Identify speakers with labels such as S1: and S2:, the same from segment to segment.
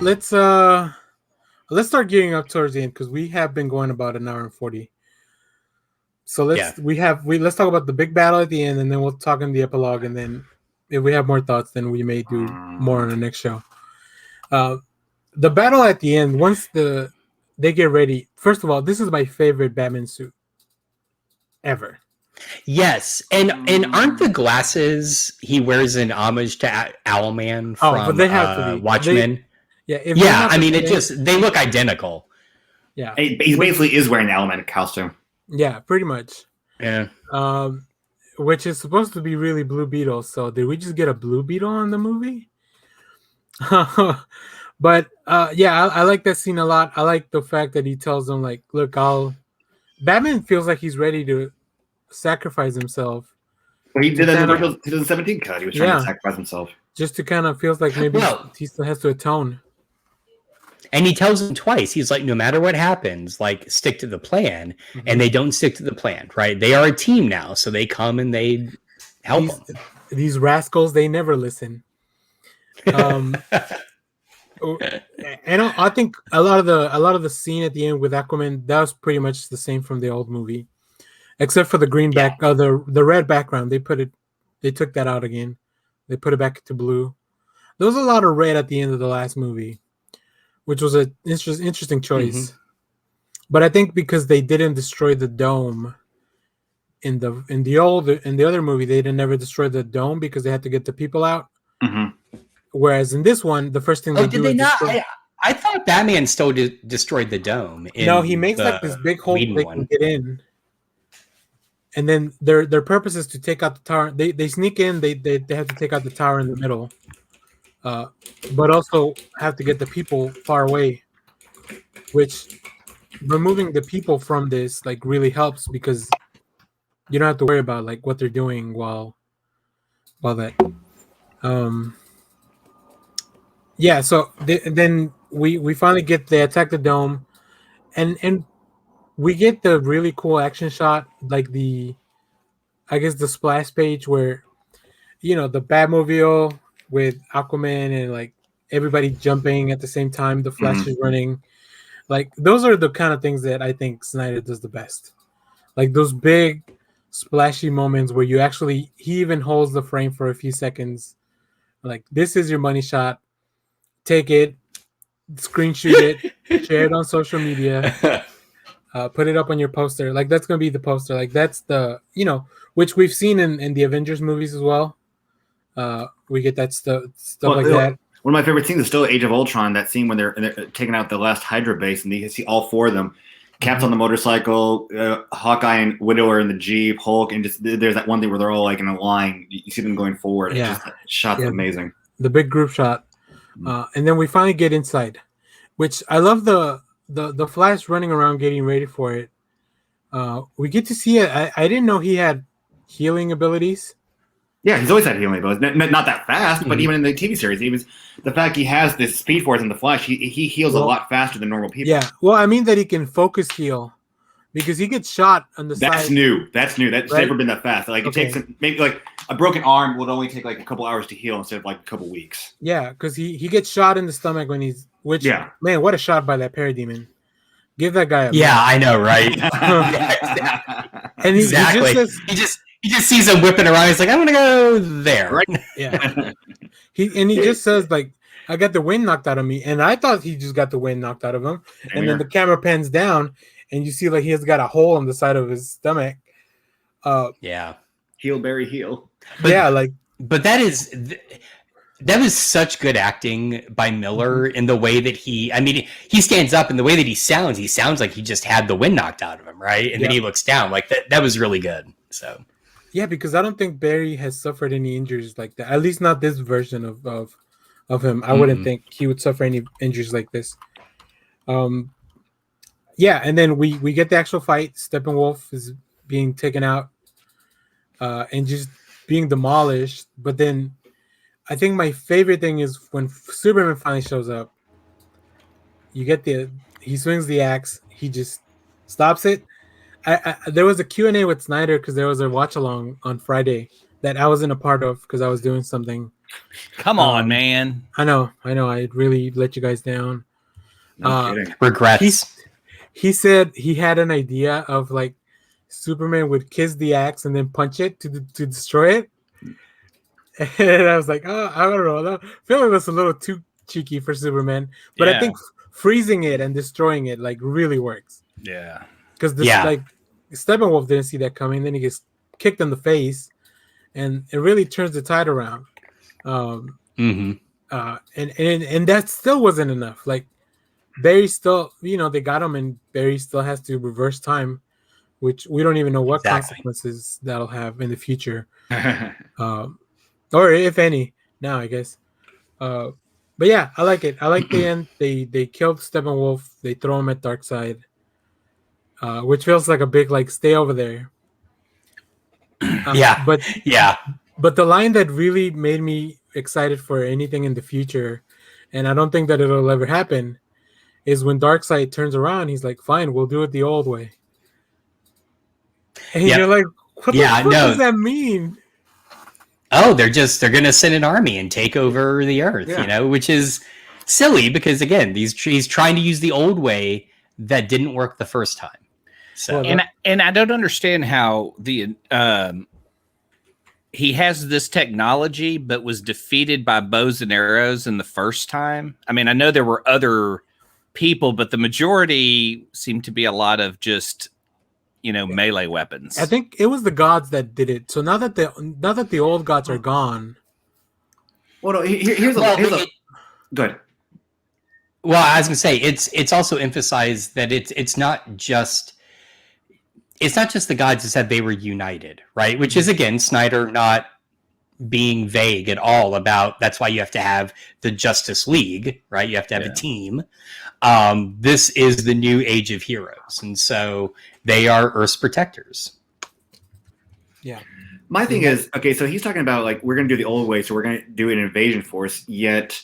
S1: let's start getting up towards the end because we have been going about an hour and 40. So let's talk about the big battle at the end, and then we'll talk in the epilogue, and then if we have more thoughts, then we may do more on the next show. The battle at the end, once they get ready. First of all, this is my favorite Batman suit ever.
S2: Yes, and aren't the glasses he wears an homage to Owlman from
S1: but they have to be.
S2: Watchmen? I mean, they look identical.
S1: Yeah,
S3: he basically is wearing the Owlman costume.
S1: Yeah, pretty much.
S2: Yeah.
S1: Which is supposed to be really Blue Beetle. So did we just get a Blue Beetle in the movie? But I like that scene a lot. I like the fact that he tells them, like, look, Batman feels like he's ready to sacrifice himself.
S3: Well, he did that in the 2017 cut. He was trying to sacrifice himself.
S1: Just to kind of feels like maybe he still has to atone.
S2: And he tells them twice. He's like, no matter what happens, like, stick to the plan. Mm-hmm. And they don't stick to the plan, right? They are a team now, so they come and they help them.
S1: These rascals, they never listen. And I think a lot of the scene at the end with Aquaman, that was pretty much the same from the old movie, except for the green the red background. They took that out again. They put it back to blue. There was a lot of red at the end of the last movie, which was an interesting choice. Mm-hmm. But I think because they didn't destroy the dome in the other movie, they didn't never destroy the dome because they had to get the people out.
S3: Mm-hmm.
S1: Whereas in this one, the first thing they do
S2: is I thought Batman still destroyed the dome.
S1: No, he makes like this big hole they can get in. And then their purpose is to take out the tower. They sneak in. They have to take out the tower in the middle, but also have to get the people far away. Which removing the people from this like really helps because you don't have to worry about like what they're doing while that. So then we finally they attack the dome, and we get the really cool action shot, like the splash page where, the Batmobile with Aquaman and like everybody jumping at the same time, the Flash is running. Like those are the kind of things that I think Snyder does the best. Like those big splashy moments where he even holds the frame for a few seconds. Like, this is your money shot. Take it, screenshot it, share it on social media, put it up on your poster. Like, that's going to be the poster. Like, that's the, which we've seen in the Avengers movies as well. We get that stuff like that.
S3: One of my favorite scenes is still Age of Ultron, that scene when they're taking out the last Hydra base and you see all four of them. Cap's on the motorcycle, Hawkeye and Widow are in the Jeep, Hulk, and just there's that one thing where they're all like in a line. You see them going forward. Yeah. Shot's amazing. The
S1: big group shot. And then we finally get inside, which I love the Flash running around getting ready for it. We get to see it. I didn't know he had healing abilities.
S3: Yeah, he's always had healing abilities. Not that fast, but even in the TV series, even the fact he has this speed force in the Flash, he heals a lot faster than normal people.
S1: Yeah, well, I mean that he can focus heal because he gets shot on the side.
S3: That's new. That's never been that fast. Like it takes maybe like a broken arm would only take like a couple hours to heal instead of like a couple weeks.
S1: Yeah, because he gets shot in the stomach when man, what a shot by that parademon. Give that guy a
S2: I know, right?
S1: And
S2: he just sees him whipping around. He's like, I'm gonna go there.
S3: Right?
S1: Yeah. He just says like, I got the wind knocked out of me, and I thought he just got the wind knocked out of him. And then the camera pans down, and you see like he has got a hole on the side of his stomach.
S3: Heal, Barry, heal.
S2: But that was such good acting by Miller in the way that he stands up and the way that he sounds like he just had the wind knocked out of him, right? And then he looks down. Like that was really good. So
S1: yeah, because I don't think Barry has suffered any injuries like that. At least not this version of him. I wouldn't think he would suffer any injuries like this. And then we get the actual fight. Steppenwolf is being taken out and just being demolished. But then I think my favorite thing is when Superman finally shows up. You get he swings the axe. He just stops it. There was a Q&A with Snyder because there was a watch along on Friday that I wasn't a part of because I was doing something.
S4: Come on, man.
S1: I know. I really let you guys down.
S3: No kidding.
S2: Regrets.
S1: He said he had an idea of like Superman would kiss the axe and then punch it to destroy it. And I was like, oh, I don't know. I feel like that's a little too cheeky for Superman. But I think freezing it and destroying it like really works.
S4: Yeah.
S1: Because like Steppenwolf didn't see that coming. Then he gets kicked in the face, and it really turns the tide around. And that still wasn't enough. Like Barry still, they got him, and Barry still has to reverse time, which we don't even know what consequences that'll have in the future, or if any. Now, I guess. But yeah, I like it. I like the end. They killed Steppenwolf. They throw him at Darkseid, which feels like a big like stay over there. But the line that really made me excited for anything in the future, and I don't think that it'll ever happen, is when Darkseid turns around. He's like, "Fine, we'll do it the old way." And you're like, "What the fuck does that mean?"
S2: Oh, they're gonna send an army and take over the Earth, which is silly because again, he's trying to use the old way that didn't work the first time. So
S4: and I don't understand how the he has this technology, but was defeated by bows and arrows in the first time. I mean, I know there were other people, but the majority seemed to be a lot of just melee weapons.
S1: I think it was the gods that did it. So now that the old gods are gone.
S3: Well, no, here's a good.
S2: Well, I was gonna say it's also emphasized that it's not just the gods that said they were united, right? Which is again Snyder not being vague at all about. That's why you have to have the Justice League, right? You have to have a team. This is the new age of heroes, and so they are Earth's protectors.
S1: Yeah.
S3: My thing is, okay, so he's talking about like we're going to do the old way, so we're going to do an invasion force. Yet,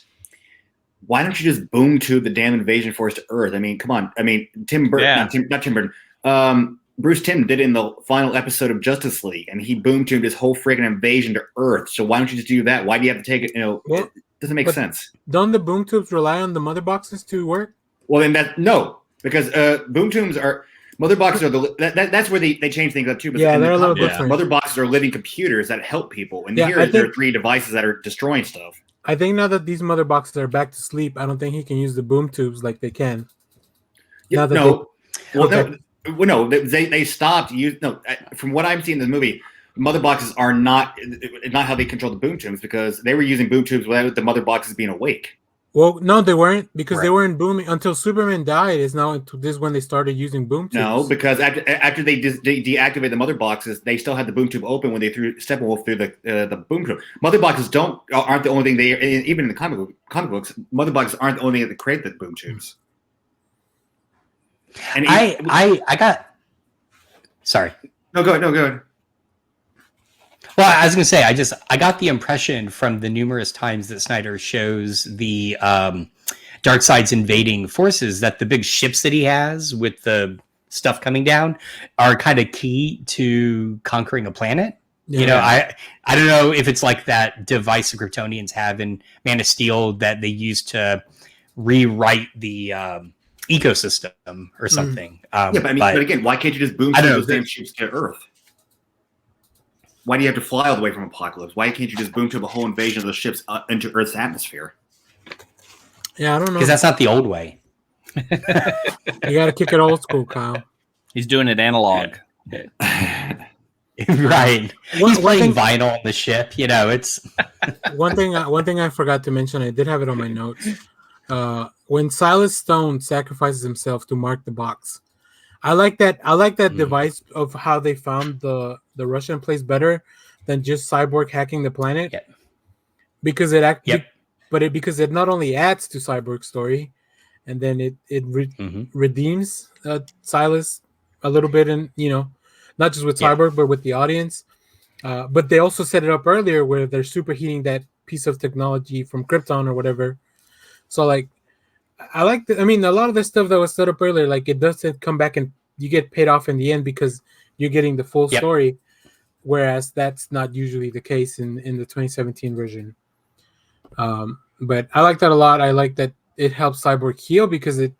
S3: why don't you just boom tube the damn invasion force to Earth? I mean, come on. I mean, Tim Burton, not Tim Burton. Bruce Timm did it in the final episode of Justice League, and he boom tubed his whole friggin' invasion to Earth. So why don't you just do that? Why do you have to take it? It doesn't make sense.
S1: Don't the boom tubes rely on the mother boxes to work?
S3: Well, then because boom tubes are mother boxes are that's where they change things up too. But
S1: they're a little different.
S3: Mother boxes are living computers that help people, and here there are 3 devices that are destroying stuff.
S1: I think now that these mother boxes are back to sleep, I don't think he can use the boom tubes like they can. They stopped. From what I'm seeing in the movie, mother boxes are not how they control the boom tubes because they were using boom tubes without the mother boxes being awake. Well, no, they weren't because they weren't booming until Superman died. This is when they started using boom tubes.
S3: No, because after they deactivate the mother boxes, they still had the boom tube open when they threw Steppenwolf through the boom tube. Mother boxes aren't the only thing even in the comic books. Mother boxes aren't the only thing that create the boom tubes. And
S2: I got. Sorry.
S3: No, go ahead.
S2: Well, I was going to say, I got the impression from the numerous times that Snyder shows the Darkseid's invading forces that the big ships that he has with the stuff coming down are kind of key to conquering a planet. Yeah. I don't know if it's like that device the Kryptonians have in Man of Steel that they use to rewrite the ecosystem or something.
S3: But again, why can't you just boom those damn ships to Earth? Why do you have to fly all the way from Apocalypse? Why can't you just boom tube a whole invasion of those ships into Earth's atmosphere?
S1: Yeah, I don't know.
S2: Because that's not the old way.
S1: You got to kick it old school, Kyle.
S4: He's doing it analog.
S2: Right. He's playing vinyl on the ship. It's
S1: one thing I forgot to mention. I did have it on my notes. When Silas Stone sacrifices himself to mark the box, I like that device of how they found the Russian place better than just Cyborg hacking the planet.
S2: Yep.
S1: Because because it not only adds to Cyborg's story, and then it redeems Silas a little bit, and not just with Cyborg but with the audience. But they also set it up earlier where they're superheating that piece of technology from Krypton or whatever. So like, I like a lot of the stuff that was set up earlier, like it does come back and you get paid off in the end because you're getting the full story. whereas that's not usually the case in the 2017 version. But I like that a lot. I like that it helps Cyborg heal because it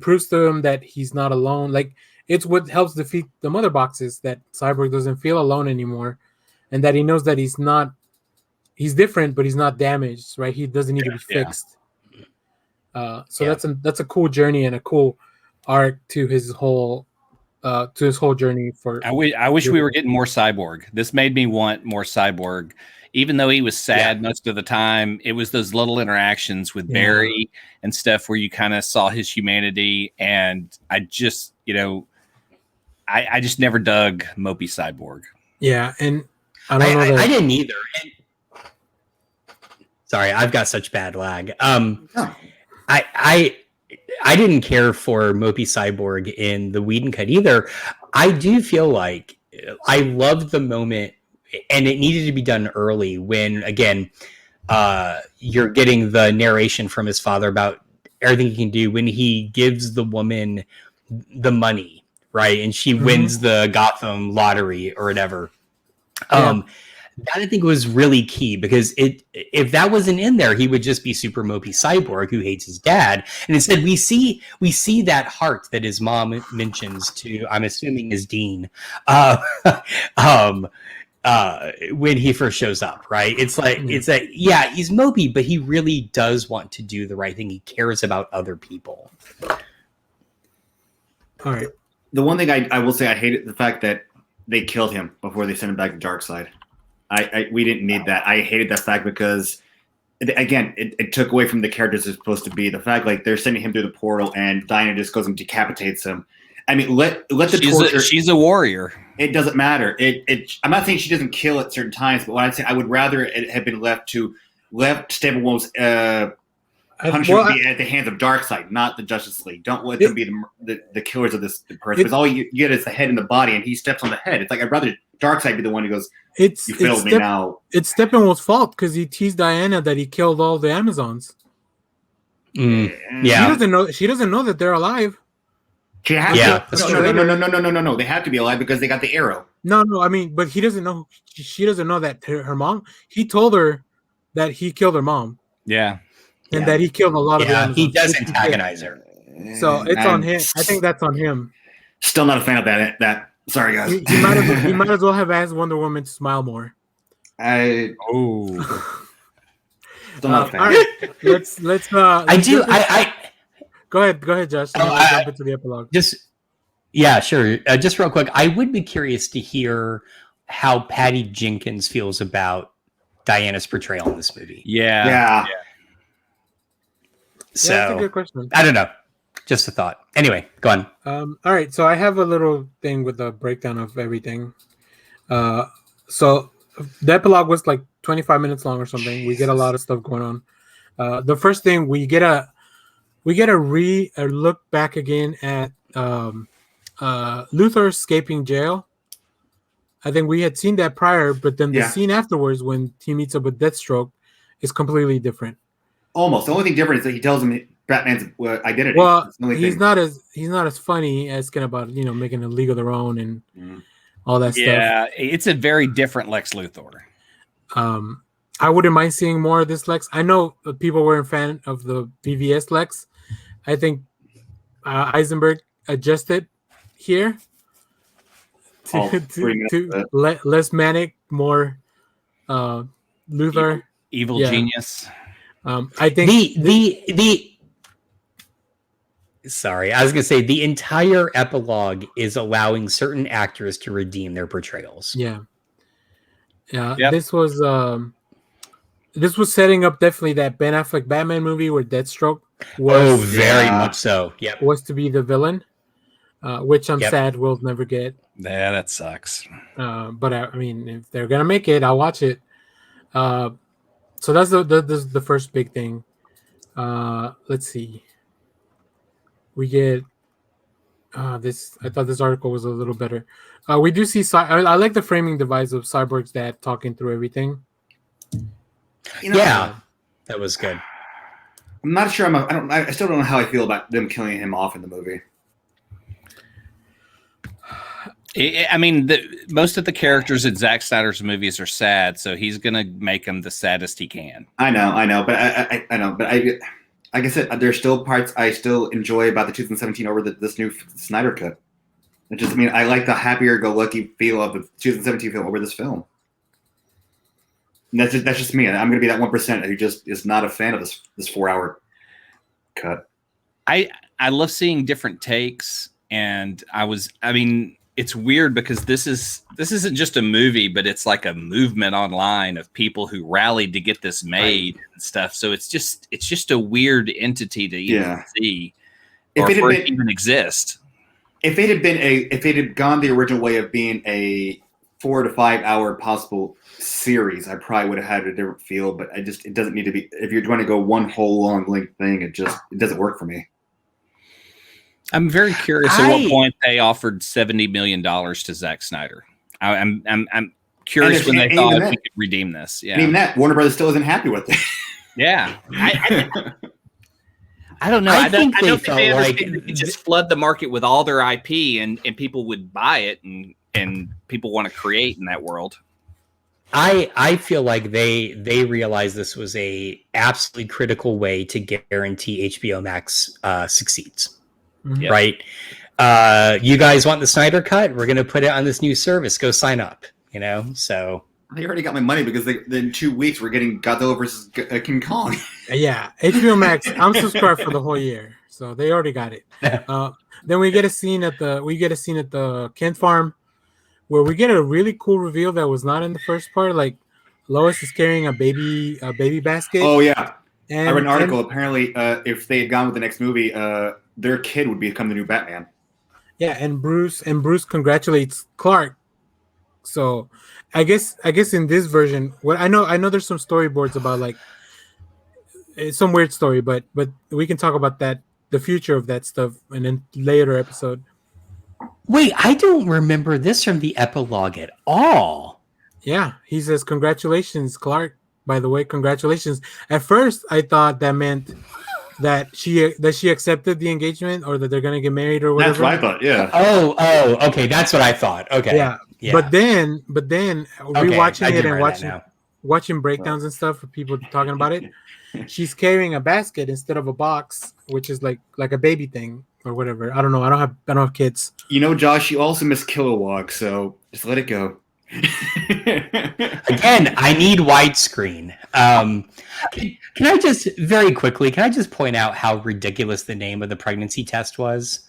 S1: proves to him that he's not alone. Like, it's what helps defeat the mother boxes, that Cyborg doesn't feel alone anymore, and that he knows that he's different, but he's not damaged, right? He doesn't need to be fixed. That's a cool journey and a cool arc to his whole journey.
S4: I wish we were getting more Cyborg. This made me want more Cyborg. Even though he was sad most of the time, it was those little interactions with Barry and stuff where you kind of saw his humanity. And I just, I just never dug Mopey Cyborg.
S1: Yeah, and I don't know.
S2: I didn't either. And, sorry, I've got such bad lag. I didn't care for Mopey Cyborg in the Whedon cut either. I do feel like I loved the moment, and it needed to be done early when, again, you're getting the narration from his father about everything he can do when he gives the woman the money, right? And she wins the Gotham lottery or whatever. That I think was really key, because if that wasn't in there, he would just be Super Mopey Cyborg who hates his dad. And instead, we see that heart that his mom mentions to, I'm assuming, is Dean, when he first shows up, right? It's like he's Mopey, but he really does want to do the right thing. He cares about other people.
S1: All right.
S3: The one thing I will say, I hated the fact that they killed him before they sent him back to Darkseid. We didn't need that. I hated that fact because, again, it took away from the characters it's supposed to be. The fact, like, they're sending him through the portal and Diana just goes and decapitates him. I mean, let the torture.
S4: She's a warrior.
S3: It doesn't matter. I'm not saying she doesn't kill at certain times, but what I'd say, I would rather it had been left Steppenwolf's punishment be at the hands of Darkseid, not the Justice League. Don't let them be the killers of this person. Because all you get is the head and the body, and he steps on the head. It's like, I'd rather Darkseid be the one who goes, you failed me now.
S1: It's Steppenwolf's fault because he teased Diana that he killed all the Amazons.
S2: Yeah.
S1: She doesn't know that they're alive.
S3: She has No. They have to be alive because they got the arrow.
S1: No. I mean, but he doesn't know. She doesn't know that her mom. He told her that he killed her mom.
S4: Yeah.
S1: And that he killed a lot of the Amazons.
S2: He does antagonize her.
S1: So it's on him. I think that's on him.
S3: Still not a fan of that. Sorry, guys.
S1: He might as well have asked Wonder Woman to smile more.
S3: Still not a fan.
S1: All right, let's. Go ahead, Josh. Jump into the epilogue.
S2: Sure. Just real quick, I would be curious to hear how Patty Jenkins feels about Diana's portrayal in this movie.
S3: Yeah.
S2: So
S1: that's a good question.
S2: I don't know. Just a thought. Anyway, go on.
S1: All right. So I have a little thing with the breakdown of everything. So the epilogue was like 25 minutes long or something. We get a lot of stuff going on. The first thing we get a look back again at Luthor escaping jail. I think we had seen that prior, but then the scene afterwards when he meets up with Deathstroke is completely different.
S3: Almost. The only thing different is that he tells him Batman's identity.
S1: Well, he's not as funny as about making a league of their own and all that stuff.
S4: Yeah, it's a very different Lex Luthor.
S1: I wouldn't mind seeing more of this Lex. I know people weren't a fan of the BVS Lex. I think Eisenberg adjusted here to less manic, more Luthor,
S4: evil genius.
S1: I think
S2: Sorry, I was going to say the entire epilogue is allowing certain actors to redeem their portrayals.
S1: Yeah. Yep. This was setting up definitely that Ben Affleck Batman movie where Deathstroke was
S2: very much so. Yep.
S1: Was to be the villain, which I'm sad we'll never get.
S4: Yeah, that sucks.
S1: But I mean, if they're gonna make it, I'll watch it. So that's the first big thing. Let's see. We get this. I thought this article was a little better. We do see. I like the framing device of Cyborg's dad talking through everything.
S2: That was good.
S3: I'm not sure. I still don't know how I feel about them killing him off in the movie.
S4: I mean, most of the characters in Zack Snyder's movies are sad, so he's gonna make them the saddest he can.
S3: I know, but I know, but like I said, there's still parts I still enjoy about the 2017 over this new Snyder cut. It just, I mean, I like the happier-go-lucky feel of the 2017 film over this film. And that's just me. I'm going to be that 1% who just is not a fan of this 4-hour cut.
S4: I love seeing different takes, and I mean, it's weird because this isn't just a movie, but it's like a movement online of people who rallied to get this made and stuff. So it's just a weird entity to even see, or for it even exist.
S3: If it had gone the original way of being a 4 to 5 hour possible series, I probably would have had a different feel. But it doesn't need to be. If you're going to go one whole long length thing, it doesn't work for me.
S4: I'm very curious at what point they offered $70 million to Zack Snyder. I'm curious when they thought we could redeem this. Yeah,
S3: and even that, Warner Brothers still isn't happy with it.
S4: Yeah, I don't know. I don't think they understand they could just flood the market with all their IP, and people would buy it, and people want to create in that world.
S2: I feel like they realized this was a absolutely critical way to guarantee HBOMax succeeds.
S1: Mm-hmm.
S2: Right? You guys want the Snyder cut? We're going to put it on this new service. Go sign up. So
S3: they already got my money because in 2 weeks we're getting Godzilla versus King Kong.
S1: Yeah, HBOMax. I'm subscribed for the whole year, so they already got it. Then we get a scene at the Kent farm where we get a really cool reveal that was not in the first part. Like Lois is carrying a baby basket.
S3: Oh yeah, I read an article. Apparently, if they had gone with the next movie, their kid would become the new Batman.
S1: Yeah, and Bruce congratulates Clark. So, I guess in this version, what I know there's some storyboards about like it's some weird story, but we can talk about that, the future of that stuff, in a later episode.
S2: Wait, I don't remember this from the epilogue at all.
S1: Yeah, he says, "Congratulations, Clark. By the way, congratulations." At first, I thought that meant that she accepted the engagement, or that they're gonna get married, or whatever.
S3: That's what I thought. Yeah.
S2: Oh, okay. That's what I thought. Okay.
S1: Yeah. But then rewatching it and watching breakdowns and stuff for people talking about it, she's carrying a basket instead of a box, which is like a baby thing or whatever. I don't know. I don't have kids.
S3: Josh, you also miss Kilowog, so just let it go.
S2: Again, I need widescreen. Can I just very quickly? Can I just point out how ridiculous the name of the pregnancy test was?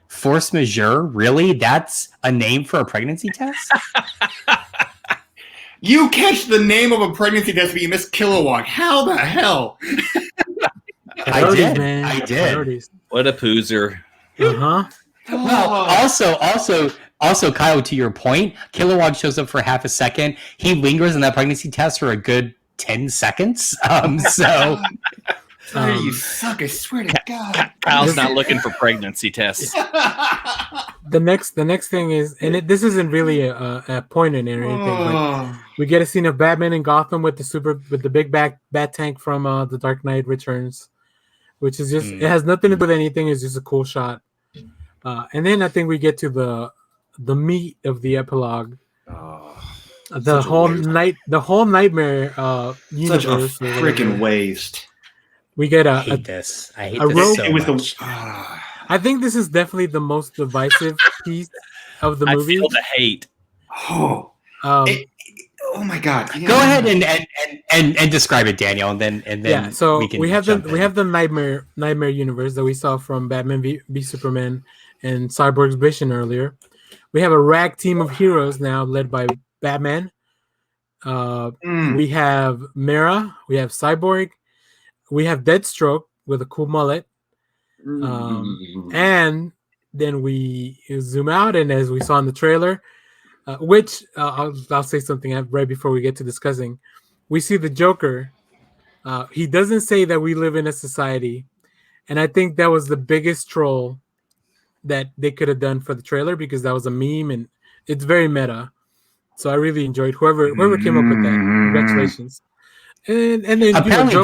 S2: Force majeure? Really? That's a name for a pregnancy test?
S3: You catch the name of a pregnancy test, but you miss Kilowog. How the hell?
S2: I did. Man. I did.
S1: Priorities.
S4: What a poozer.
S2: Well, also, Kyle, to your point, Kilowog shows up for half a second. He lingers in that pregnancy test for a good 10 seconds.
S3: You suck! I swear to God.
S4: Kyle's not looking for pregnancy tests.
S1: The next thing is, and this isn't really a point in it or anything, but we get a scene of Batman in Gotham with the big bat tank from The Dark Knight Returns, which is just it has nothing to do with anything. It's just a cool shot. And then I think we get to the meat of the epilogue. The whole nightmare universe.
S3: Such a freaking waste.
S1: We get
S2: I hate this. I hate this so much.
S1: I think this is definitely the most divisive piece of the movie.
S4: I feel the hate.
S3: Oh my God!
S2: Yeah. Go ahead and describe it, Daniel, and then
S1: So we have the nightmare universe that we saw from Batman v Superman and Cyborg's Vision earlier. We have a rag team of heroes now led by Batman. We have Mera. We have Cyborg. We have Deathstroke with a cool mullet. And then we zoom out, and as we saw in the trailer, which I'll say something right before we get to discussing, we see the Joker. He doesn't say that we live in a society, and I think that was the biggest troll that they could have done for the trailer, because that was a meme and it's very meta. So I really enjoyed whoever came up with that. Congratulations. And then
S2: apparently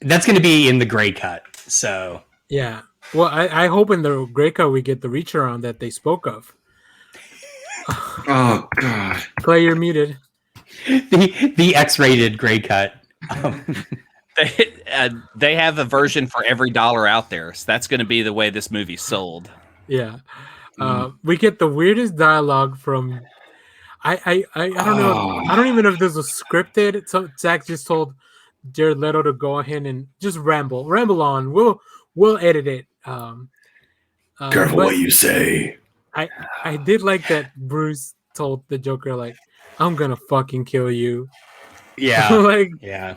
S2: that's gonna be in the gray cut. So
S1: yeah. Well, I hope in the gray cut we get the reach around that they spoke of.
S3: Oh god.
S1: Clay, you're muted.
S2: The X-rated gray cut.
S4: They have a version for every dollar out there, so that's going to be the way this movie's sold.
S1: Yeah. We get the weirdest dialogue from. I don't know. I don't even know if this was scripted. So Zach just told Jared Leto to go ahead and just ramble on. We'll edit it.
S3: Careful
S1: but
S3: what you say.
S1: I did like that Bruce told the Joker, like, I'm gonna fucking kill you.
S2: Yeah,
S1: like,
S2: yeah.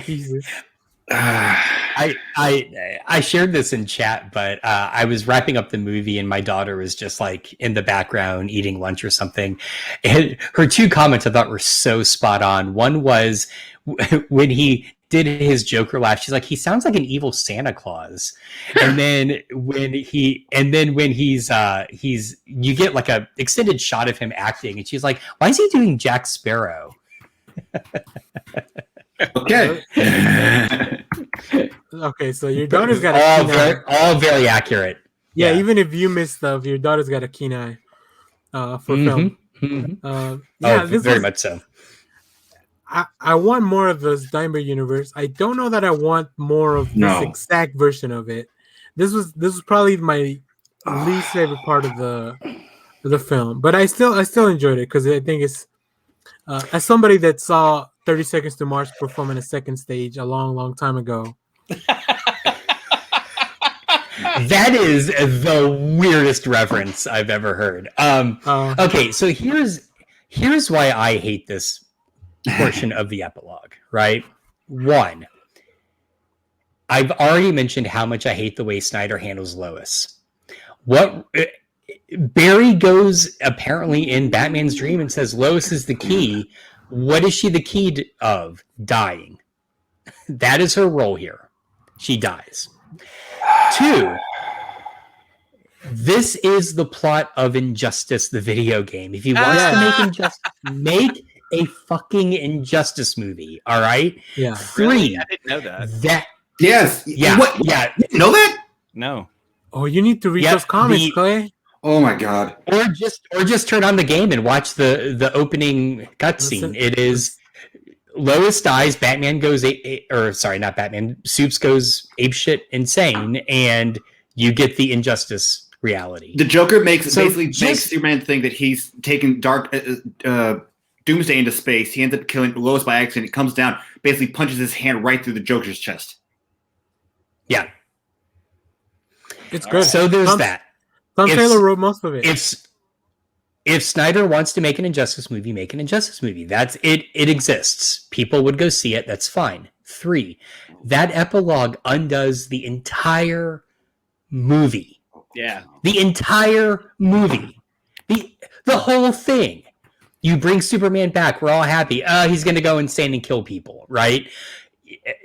S1: Jesus.
S2: I shared this in chat, but I was wrapping up the movie and my daughter was just like in the background eating lunch or something. And her two comments I thought were so spot on. One was when he did his Joker laugh, she's like, he sounds like an evil Santa Claus. And then when he's you get like a extended shot of him acting and she's like, why is he doing Jack Sparrow?
S3: Okay.
S1: Okay, so your daughter's got a keen eye.
S2: All very accurate.
S1: Yeah, even if you miss stuff, your daughter's got a keen eye for film. This
S2: very much so.
S1: I want more of the Steinberg universe. I don't know that I want more of this exact version of it. This was probably my least favorite part of the film, but I still enjoyed it because I think it's as somebody that saw 30 Seconds to Mars perform in a second stage a long time ago.
S2: That is the weirdest reference I've ever heard. Okay, so here's why I hate this portion of the epilogue, right? One, I've already mentioned how much I hate the way Snyder handles Lois. Barry goes apparently in Batman's dream and says Lois is the key. What is she the key of? Dying. That is her role here. She dies. Two, this is the plot of Injustice, the video game. If you want to make Injustice, make a fucking Injustice movie. All right.
S1: Yeah.
S2: Three.
S4: Really? I didn't know that.
S3: Yes.
S2: Yeah.
S3: What?
S2: Yeah.
S3: You didn't know that?
S4: No.
S1: Oh, you need to read those comics, Clay.
S3: Oh my god.
S2: Or just turn on the game and watch the opening cutscene. It is Lois dies, Batman goes not Batman, Supes goes apeshit insane, and you get the Injustice reality.
S3: The Joker makes Superman think that he's taken Doomsday into space. He ends up killing Lois by accident. He comes down, basically punches his hand right through the Joker's chest.
S2: Yeah.
S1: It's good.
S2: So there's that.
S1: Tom Taylor wrote most of it.
S2: If Snyder wants to make an Injustice movie, make an Injustice movie. That's it. It exists. People would go see it. That's fine. 3, that epilogue undoes the entire movie.
S4: Yeah.
S2: The entire movie. The whole thing. You bring Superman back. We're all happy. He's going to go insane and kill people, right?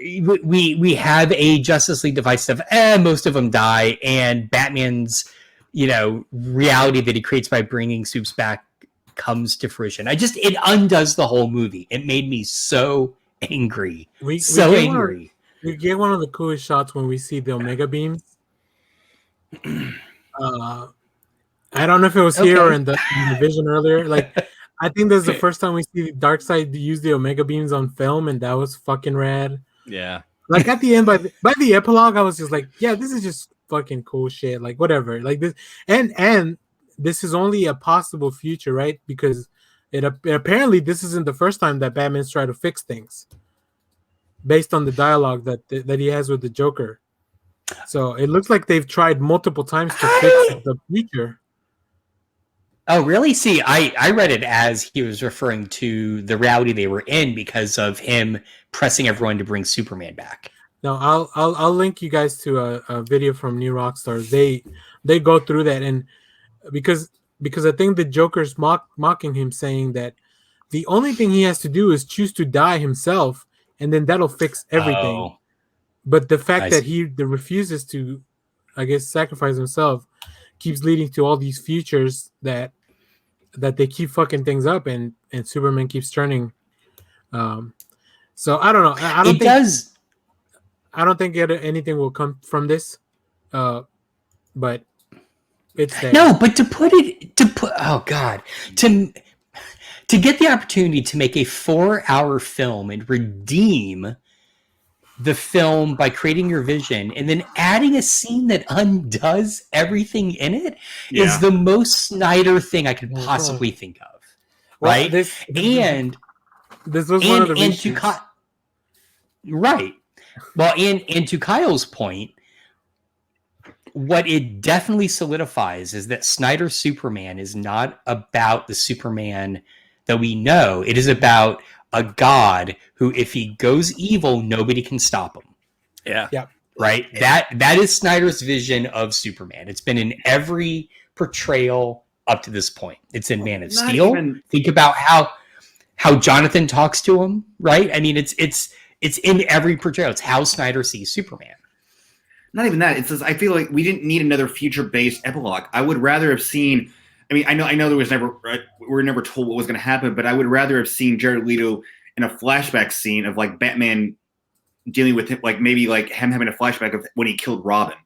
S2: We have a Justice League device stuff. Most of them die, and Batman's reality that he creates by bringing Supes back comes to fruition. It undoes the whole movie. It made me so angry. We
S1: get one of the coolest shots when we see the Omega beams. I don't know if it was here or in the Vision earlier. Like, I think this is the first time we see Darkseid use the Omega beams on film, and that was fucking rad.
S4: Yeah.
S1: Like at the end, by the epilogue, I was just like, yeah, this is just fucking cool shit. Like whatever. Like this, and this is only a possible future, right? Because apparently this isn't the first time that Batman's tried to fix things, based on the dialogue that he has with the Joker. So it looks like they've tried multiple times to fix the future.
S2: Oh, really? See, I read it as he was referring to the reality they were in because of him pressing everyone to bring Superman back.
S1: No, I'll link you guys to a video from New Rockstars. They go through that, and because I think the Joker's mocking him, saying that the only thing he has to do is choose to die himself, and then that'll fix everything.
S2: Oh.
S1: But the fact that he refuses to, I guess, sacrifice himself keeps leading to all these futures that they keep fucking things up, and Superman keeps turning. So I don't know. I don't think anything will come from this. But It's there.
S2: No, but oh god, to get the opportunity to make a 4-hour film and redeem the film by creating your vision and then adding a scene that undoes everything in it is the most Snyder thing I could possibly think of. Right?
S1: Well, this was one of the reshoots.
S2: Right. Well, and to Kyle's point, what it definitely solidifies is that Snyder's Superman is not about the Superman that we know. It is about a god who, if he goes evil, nobody can stop him.
S1: Yeah.
S2: Right? That is Snyder's vision of Superman. It's been in every portrayal up to this point. It's in Man of Steel. Think about how Jonathan talks to him, right? I mean, it's in every portrayal. It's how Snyder sees Superman.
S3: Not even that. It's just, I feel like we didn't need another future-based epilogue. I would rather have seen. I mean, I know there was never we were never told what was going to happen, but I would rather have seen Jared Leto in a flashback scene of like Batman dealing with him, like maybe like him having a flashback of when he killed Robin.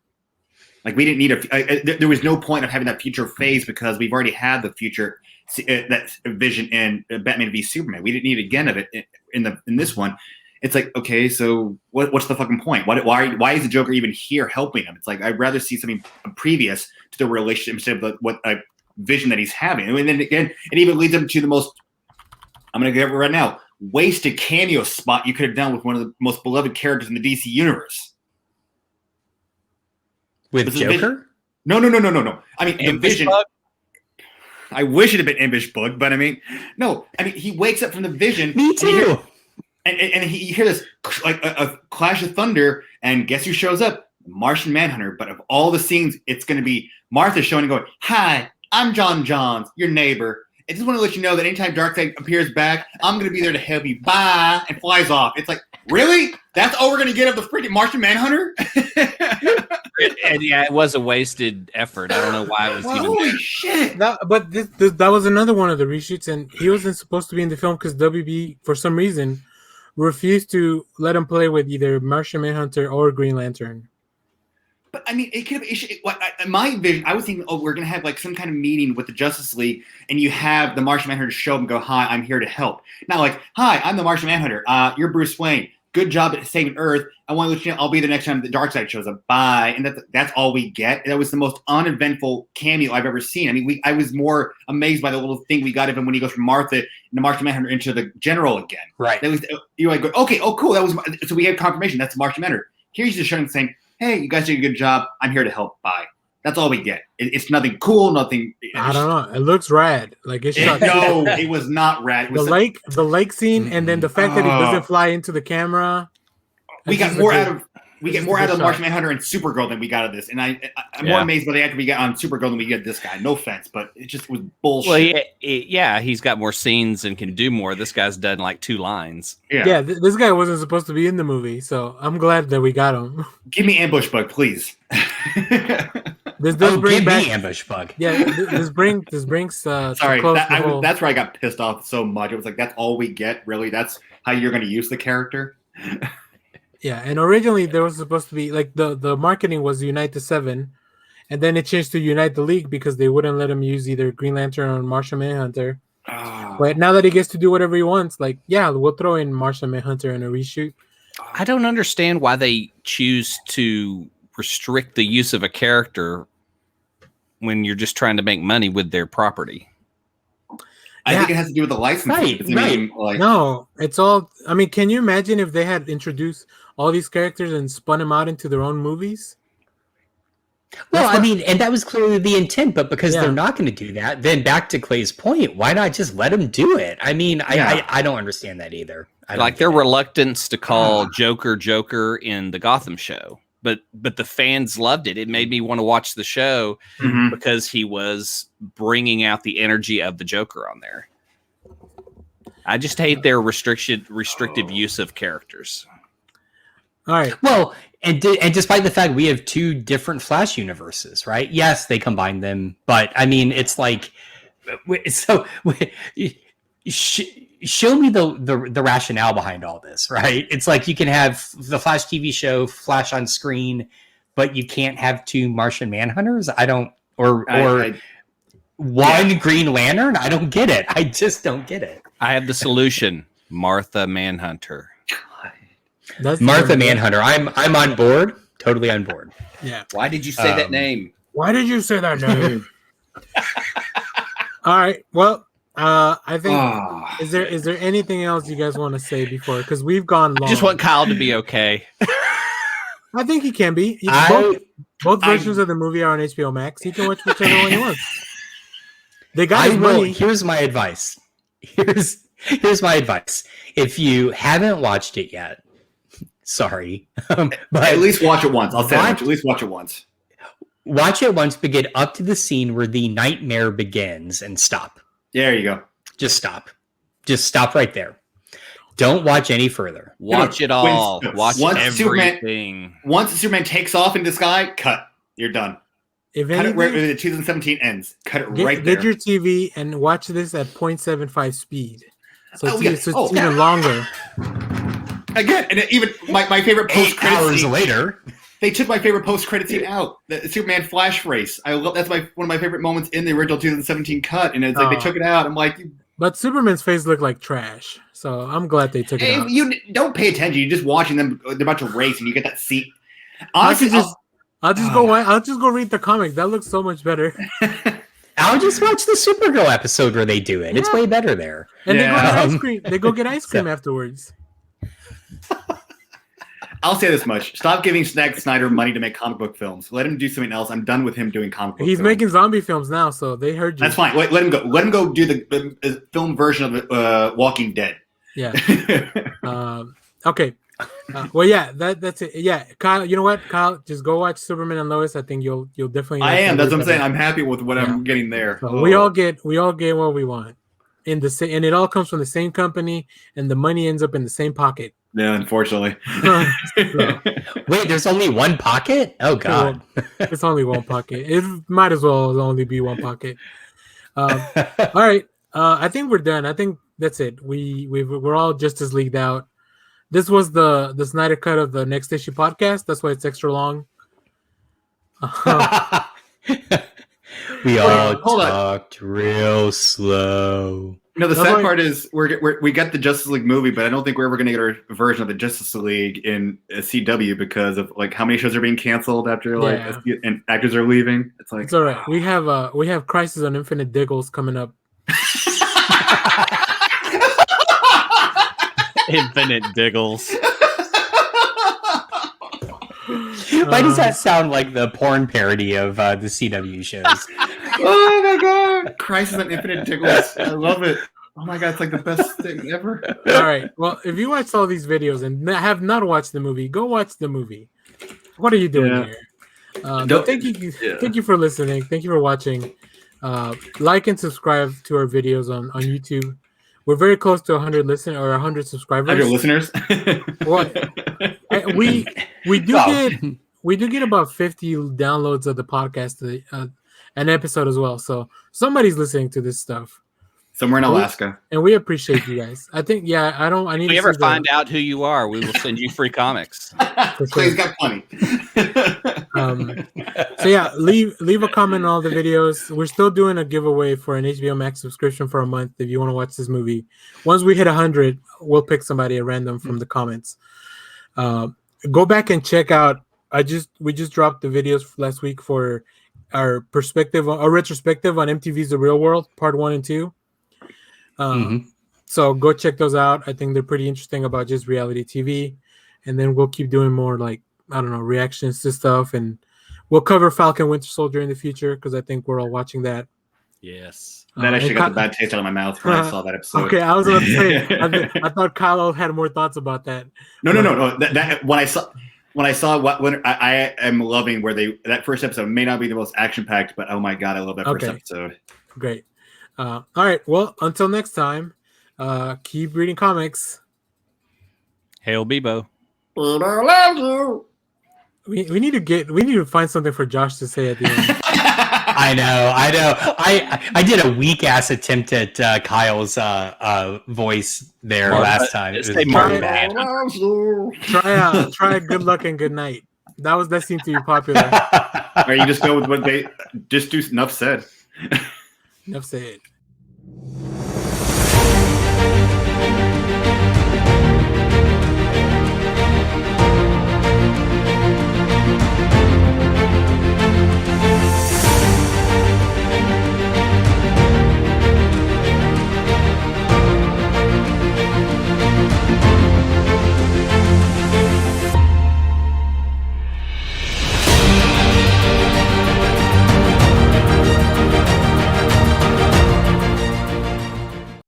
S3: Like we didn't need there was no point of having that future phase because we've already had the future that vision in Batman v Superman. We didn't need again of it in this one. It's like, okay, so what's the fucking point? Why is the Joker even here helping him? It's like I'd rather see something previous to the relationship instead of what a vision that he's having. And then again, it even leads him to the most, I'm going to get it right now, wasted cameo spot you could have done with one of the most beloved characters in the DC universe.
S2: With Joker?
S3: No. I mean, the Vision. Bug? I wish it had been Impish Bug, but I mean, no. I mean, he wakes up from the Vision.
S2: Me too.
S3: And you hear this like a clash of thunder, and guess who shows up? Martian Manhunter. But of all the scenes, it's going to be Martha showing and going, "Hi, I'm John Johns, your neighbor. I just want to let you know that anytime Darkseid appears back, I'm going to be there to help you. Bye," and flies off. It's like, really? That's all we're going to get of the freaking Martian Manhunter?
S4: And yeah, it was a wasted effort. I don't know why it was even.
S3: Holy shit!
S1: But that was another one of the reshoots, and he wasn't supposed to be in the film because WB, for some reason, refused to let him play with either Martian Manhunter or Green Lantern.
S3: But I mean, it could have. My vision, I was thinking, we're gonna have like some kind of meeting with the Justice League, and you have the Martian Manhunter show up and go, "Hi, I'm here to help." Not like, "Hi, I'm the Martian Manhunter. You're Bruce Wayne. Good job at saving Earth. I want to let you know I'll be the next time the Darkseid shows up. Bye." And that's all we get. That was the most uneventful cameo I've ever seen. I mean, I was more amazed by the little thing we got of him when he goes from Martha and the Martian Manhunter into the General again.
S2: Right.
S3: That was, you're like, okay, oh cool. That was so we had confirmation. That's the Martian Manhunter. Here he's just showing saying, "Hey, you guys did a good job. I'm here to help. Bye." That's all we get. It's nothing cool. Nothing.
S1: I don't know. It looks rad. Like it's shot.
S3: No, it was not rad. It was
S1: the lake scene, and then the fact that he doesn't fly into the camera.
S3: We get more out of the Martian Manhunter and Supergirl than we got out of this, and I'm more amazed by the actor we got on Supergirl than we get this guy. No offense, but it just was bullshit.
S4: Well, he's got more scenes and can do more. This guy's done like 2 lines.
S3: Yeah,
S1: this guy wasn't supposed to be in the movie, so I'm glad that we got him.
S3: Give me Ambush Bug, please.
S1: This does bring back
S2: me Ambush Bug.
S1: Yeah, this brings.
S3: Sorry, that's where I got pissed off so much. It was like that's all we get. Really, that's how you're going to use the character.
S1: Yeah, and originally there was supposed to be like the marketing was Unite the Seven, and then it changed to Unite the League because they wouldn't let him use either Green Lantern or Martian Manhunter. But now that he gets to do whatever he wants, like we'll throw in Martian Manhunter in a reshoot.
S4: I don't understand why they choose to restrict the use of a character when you're just trying to make money with their property.
S3: I think it has to do with the licensing.
S2: Right.
S1: No, it's all. I mean, can you imagine if they had introduced all these characters and spun them out into their own movies?
S2: Well, I mean, and that was clearly the intent, but because they're not going to do that, then back to Clay's point, why not just let them do it? I mean, I don't understand that either.
S4: Like their reluctance to call Joker in the Gotham show. But the fans loved it. It made me want to watch the show because he was bringing out the energy of the Joker on there. I just hate their restrictive use of characters.
S1: All right.
S2: Well, and despite the fact we have 2 different Flash universes, right? Yes, they combine them, but I mean, it's like show me the rationale behind all this, right? It's like you can have the Flash TV show, Flash on screen, but you can't have 2 Martian Manhunters. I don't or one Green Lantern. I don't get it. I just don't get it.
S4: I have the solution. Martha Manhunter.
S1: That's
S2: Martha Manhunter. I'm on board. Totally on board.
S1: Yeah.
S4: Why did you say that name?
S1: Why did you say that name? All right. Well, I think is there anything else you guys want to say before? Because we've gone long.
S4: I just want Kyle to be okay.
S1: I think he can be. Both versions of the movie are on HBOMax. He can watch whichever one he wants. They got his money.
S2: Here's my advice. Here's my advice. If you haven't watched it yet, sorry, but
S3: at least watch it once. I'll say at least watch it once.
S2: Watch it once, but get up to the scene where the nightmare begins and stop.
S3: There you go.
S2: Just stop. Just stop right there. Don't watch any further.
S4: Watch it all. Watch everything.
S3: Once Superman takes off into the sky, cut. You're done.
S1: If
S3: cut
S1: anything,
S3: it right when the 2017 ends. Cut it right there.
S1: Get your TV and watch this at 0.75 speed. So it's even longer.
S3: Again, and even my favorite post-credit
S2: hours
S3: scene,
S2: later.
S3: They took my favorite post-credit scene out. The Superman Flash race. I love that's one of my favorite moments in the original 2017 cut. And it's like they took it out. I'm like,
S1: but Superman's face looked like trash. So I'm glad they took it out.
S3: You don't pay attention. You're just watching them. They're about to race, and you get that scene.
S1: Honestly, I'll just go read the comic. That looks so much better.
S2: I'll just watch the Supergirl episode where they do it. Yeah. It's way better there.
S1: And they go get ice cream. They go get ice cream afterwards.
S3: I'll say this much: stop giving Zack Snyder money to make comic book films. Let him do something else. I'm done with him doing comic book.
S1: He's
S3: films.
S1: making zombie films now, so they heard you.
S3: That's fine. Let him go. Let him go do the film version of Walking Dead.
S1: Yeah. Okay. Well, yeah. That's it. Yeah, Kyle. You know what, Kyle? Just go watch Superman and Lois. I think you'll definitely.
S3: I am. That's what I'm saying. I'm happy with what I'm getting there.
S1: So we all get what we want, and it all comes from the same company, and the money ends up in the same pocket.
S3: Yeah, unfortunately.
S2: Wait, there's only one pocket? Oh God,
S1: it's only one pocket. It might as well only be one pocket. All right, I think we're done. I think that's it. We're all Justice Leagued out. This was the Snyder cut of the Next Issue podcast. That's why it's extra long.
S2: We all talked real slow.
S3: No, the sad part is we got the Justice League movie, but I don't think we're ever going to get our version of the Justice League in CW because of like how many shows are being canceled after and actors are leaving. It's like
S1: it's all right. We have Crisis on Infinite Diggles coming up.
S4: Infinite Diggles.
S2: Why does that sound like the porn parody of the CW shows?
S3: Oh my God! Crisis on Infinite Diggles. I love it. Oh my God, it's like the best thing ever.
S1: All right. Well, if you watched all these videos and have not watched the movie, go watch the movie. What are you doing here? Thank you for listening. Thank you for watching. Like and subscribe to our videos on YouTube. We're very close to 100 listeners or 100 subscribers.
S3: 100 listeners.
S1: What? We do get about 50 downloads of the podcast, an episode as well. So somebody's listening to this stuff
S3: somewhere in Alaska,
S1: and we appreciate you guys. I think I need. If
S4: we ever find out who you are, we will send you free comics.
S3: Please, got plenty.
S1: So yeah, leave a comment on all the videos. We're still doing a giveaway for an HBOMax subscription for a month if you want to watch this movie. Once we hit 100, we'll pick somebody at random from the comments. Go back and check out. We just dropped the videos last week for our retrospective on MTV's The Real World Part 1 and 2. So go check those out. I think they're pretty interesting about just reality TV, and then we'll keep doing more reactions to stuff, and we'll cover Falcon Winter Soldier in the future because I think we're all watching that.
S4: Yes,
S3: that actually got the bad taste out of my mouth when I saw that episode.
S1: Okay, I was about to say I thought Kyle had more thoughts about that.
S3: No. That when I saw I am loving where that first episode may not be the most action packed, but oh my God, I love that first episode.
S1: Great. All right. Well, until next time, keep reading comics.
S4: Hail Bebo.
S1: We need to find something for Josh to say at the end.
S2: I know. I did a weak ass attempt at Kyle's voice there last time. It was bad.
S1: Try good luck and good night. That seemed to be popular.
S3: Or you just go with what they just do. Enough said.
S1: Enough said.